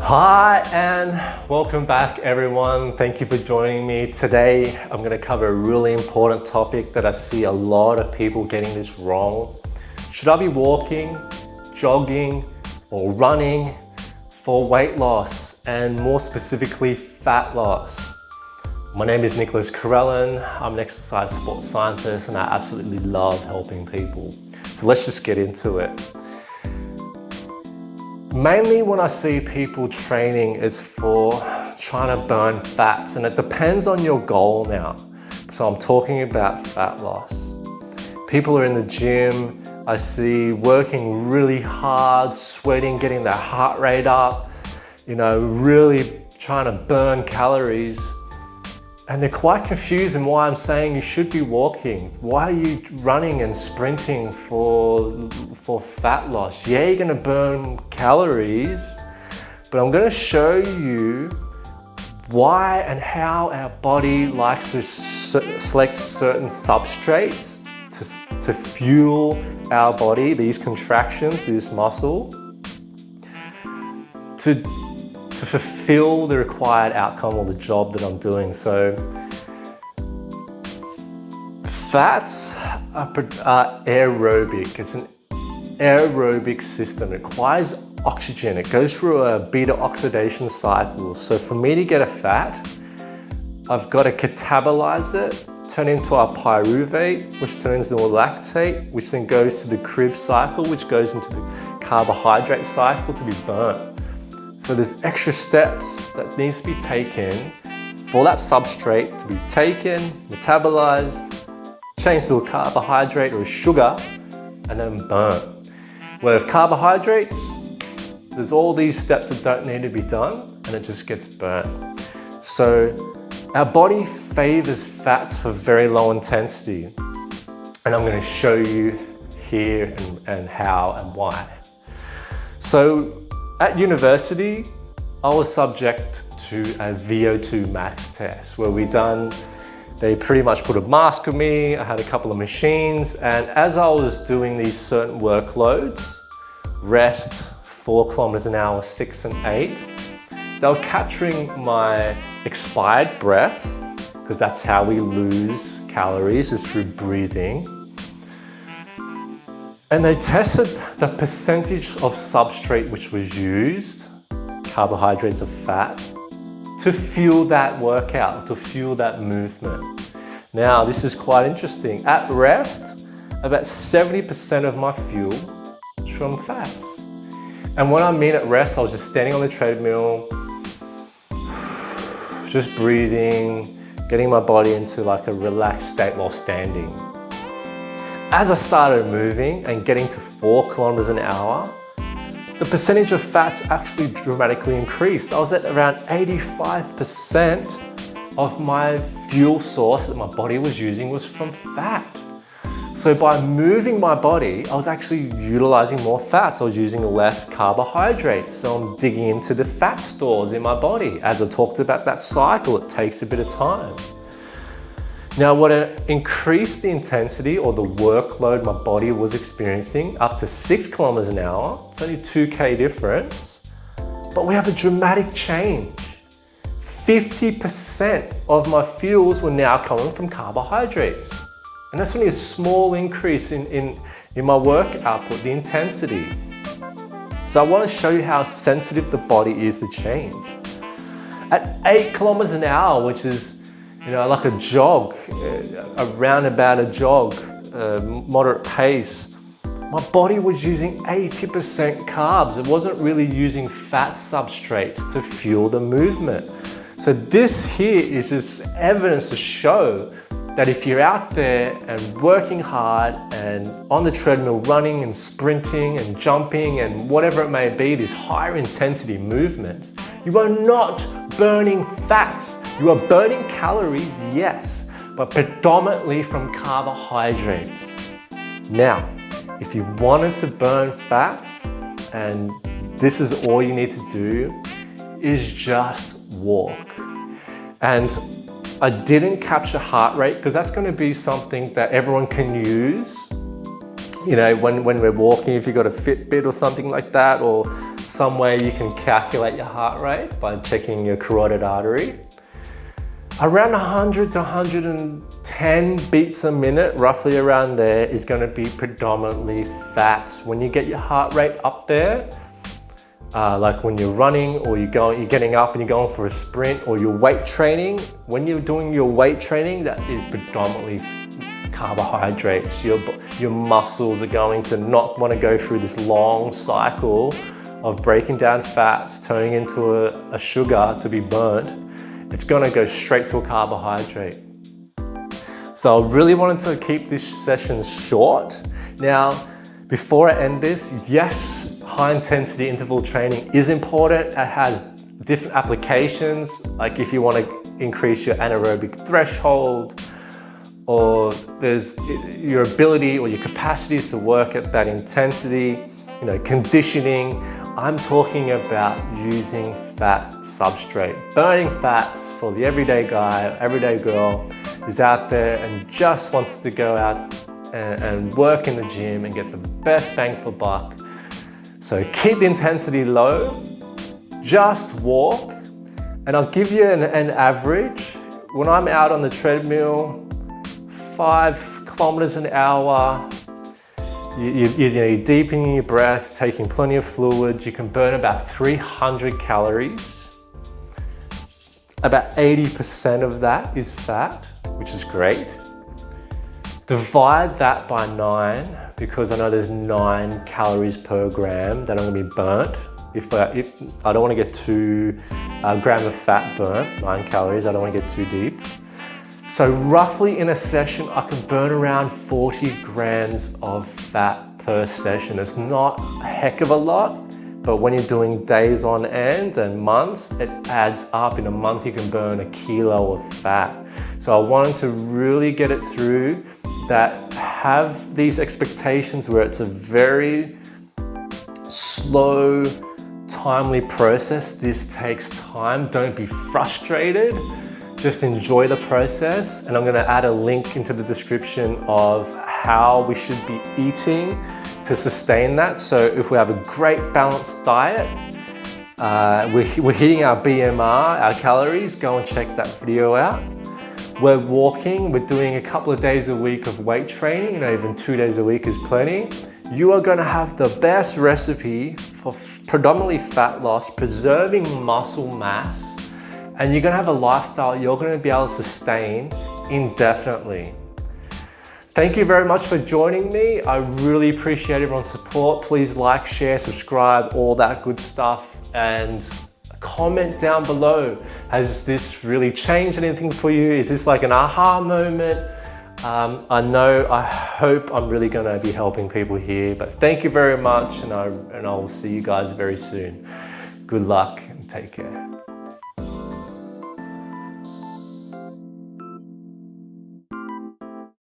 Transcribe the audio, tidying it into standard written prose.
Hi and welcome back everyone. Thank you for joining me. Today I'm going to cover a really important topic that I see a lot of people getting this wrong. Should I be walking, jogging or running for weight loss and more specifically fat loss? My name is Nicholas Carellin. I'm an exercise sports scientist and I absolutely love helping people. So let's just get into it. Mainly when I see people training, it's for trying to burn fats, and it depends on your goal now. So I'm talking about fat loss. People are in the gym, I see working really hard, sweating, getting their heart rate up, really trying to burn calories. And they're quite confused in why I'm saying you should be walking. Why are you running and sprinting for fat loss? Yeah, you're gonna burn calories, but I'm gonna show you why and how our body likes to select certain substrates to fuel our body, these contractions, this muscle, to fulfill the required outcome or the job that I'm doing. So fats are aerobic. It's an aerobic system. It requires oxygen. It goes through a beta oxidation cycle. So for me to get a fat, I've got to catabolize it, turn it into a pyruvate, which turns into a lactate, which then goes to the Krebs cycle, which goes into the carbohydrate cycle to be burnt. So there's extra steps that needs to be taken for that substrate to be taken, metabolized, changed to a carbohydrate or a sugar, and then burnt. Where with carbohydrates, there's all these steps that don't need to be done and it just gets burnt. So our body favors fats for very low intensity. And I'm going to show you here and how and why. So at university, I was subject to a VO2 Max test where they pretty much put a mask on me, I had a couple of machines, and as I was doing these certain workloads, rest, 4 kilometers an hour, 6 and 8, they were capturing my expired breath, because that's how we lose calories, is through breathing. And they tested the percentage of substrate which was used, carbohydrates or fat, to fuel that workout, to fuel that movement. Now, this is quite interesting. At rest, about 70% of my fuel is from fats. And when I mean at rest, I was just standing on the treadmill, just breathing, getting my body into like a relaxed state while standing. As I started moving and getting to 4 kilometers an hour, the percentage of fats actually dramatically increased. I was at around 85% of my fuel source that my body was using was from fat. So by moving my body, I was actually utilizing more fats. I was using less carbohydrates. So I'm digging into the fat stores in my body. As I talked about that cycle, it takes a bit of time. Now, what increased the intensity or the workload my body was experiencing up to 6 kilometers an hour, it's only 2K difference, but we have a dramatic change. 50% of my fuels were now coming from carbohydrates. And that's only a small increase in my work output, the intensity. So I want to show you how sensitive the body is to change. At 8 kilometers an hour, which is like a jog, around about a jog, moderate pace, my body was using 80% carbs. It wasn't really using fat substrates to fuel the movement. So this here is just evidence to show that if you're out there and working hard and on the treadmill running and sprinting and jumping and whatever it may be, this higher intensity movement, you are not burning fats. You are burning calories, yes, but predominantly from carbohydrates. Now, if you wanted to burn fats, and this is all you need to do, is just walk. And I didn't capture heart rate because that's going to be something that everyone can use. When we're walking, if you've got a Fitbit or something like that, or somewhere you can calculate your heart rate by checking your carotid artery. Around 100 to 110 beats a minute, roughly around there, is going to be predominantly fats. When you get your heart rate up there, like when you're running or you're getting up and you're going for a sprint, or your weight training, when you're doing your weight training, that is predominantly carbohydrates. Your muscles are going to not want to go through this long cycle of breaking down fats, turning into a sugar to be burnt. It's going to go straight to a carbohydrate. So I really wanted to keep this session short. Now, before I end this, yes, high intensity interval training is important. It has different applications, like if you want to increase your anaerobic threshold, or there's your ability or your capacities to work at that intensity, conditioning. I'm talking about using fat substrate, burning fats for the everyday guy, everyday girl who's out there and just wants to go out and work in the gym and get the best bang for buck. So keep the intensity low, just walk, and I'll give you an average. When I'm out on the treadmill, 5 kilometers an hour, you're deepening your breath, taking plenty of fluids. You can burn about 300 calories. About 80% of that is fat, which is great. Divide that by 9, because I know there's 9 calories per gram that are going to be burnt. If I don't want to get 2 grams of fat burnt, 9 calories, I don't want to get too deep. So roughly in a session, I can burn around 40 grams of fat per session. It's not a heck of a lot, but when you're doing days on end and months, it adds up. In a month, you can burn 1 kilo of fat. So I wanted to really get it through that, have these expectations where it's a very slow, timely process. This takes time. Don't be frustrated. Just enjoy the process, and I'm going to add a link into the description of how we should be eating to sustain that. So if we have a great balanced diet, we're hitting our BMR, our calories, go and check that video out. We're walking, we're doing a couple of days a week of weight training, even 2 days a week is plenty. You are going to have the best recipe for predominantly fat loss, preserving muscle mass, and you're going to have a lifestyle you're going to be able to sustain indefinitely. Thank you very much for joining me. I really appreciate everyone's support. Please like, share, subscribe, all that good stuff, and comment down below. Has this really changed anything for you? Is this like an aha moment? I hope I'm really going to be helping people here, but thank you very much, and I will see you guys very soon. Good luck and take care.